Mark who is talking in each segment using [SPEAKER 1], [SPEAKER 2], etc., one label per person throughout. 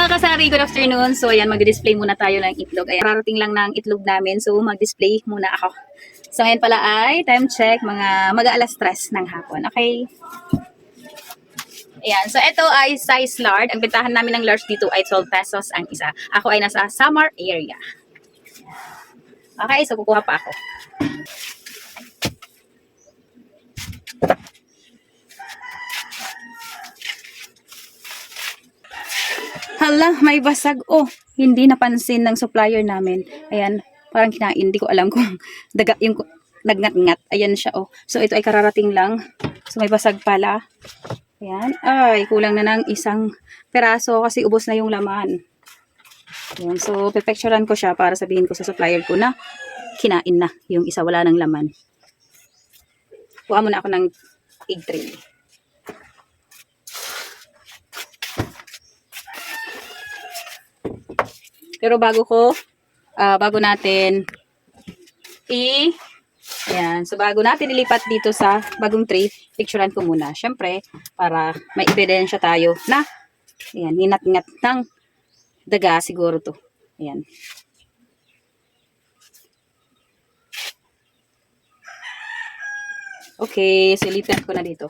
[SPEAKER 1] mga kasari, good afternoon. So ayan, mag-display muna tayo ng itlog. Ayan, rarating lang ng itlog namin. So mag-display muna ako. So ngayon pala ay time check, mga mag-aalas 3 ng hapon. Okay. Ayan, so ito ay size large. Ang bentahan namin ng large dito ay 12 pesos ang isa. Ako ay nasa Samar area. Okay, so kukuha pa ako. Hala, may basag. Oh, hindi napansin ng supplier namin. Ayan, parang kinain. Hindi ko alam kung daga yung nagngat-ngat. Ayan siya, oh. So, ito ay kararating lang. So, may basag pala. Ayan. Ay, kulang na ng isang peraso kasi ubos na yung laman. Ayan. So, pepecturean ko siya para sabihin ko sa supplier ko na kinain na yung isa. Wala ng laman. Kuha muna ako ng egg tray. Pero bago natin ayan, so bago natin ilipat dito sa bagong tray, picturean ko muna. Syempre, para may ebidensya tayo na, ayan, ninat-ngat ng daga siguro to. Ayan. Okay, so ilipat ko na dito.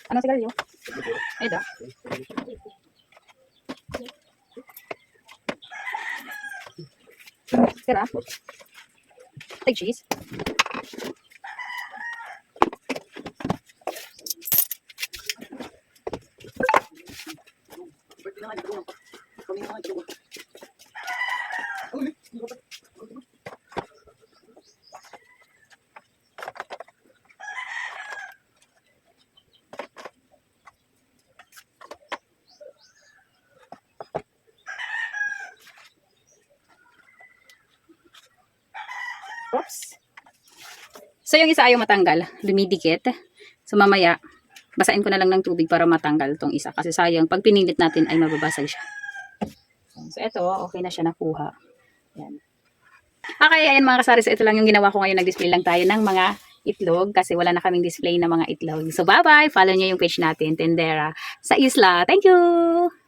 [SPEAKER 1] Ano sigarilyo? Ay da. Tira. Take cheese. Oops. So, yung isa ayaw matanggal. Dumidikit. So, mamaya, basain ko na lang ng tubig para matanggal tong isa. Kasi sayang, pag pinilit natin ay mababasag siya. So, ito, okay na siya nakuha. Yan. Okay, ayan mga kasari. So, ito lang yung ginawa ko ngayon. Nag-display lang tayo ng mga itlog kasi wala na kaming display ng mga itlog. So, bye-bye. Follow nyo yung page natin, Tendera sa Isla. Thank you!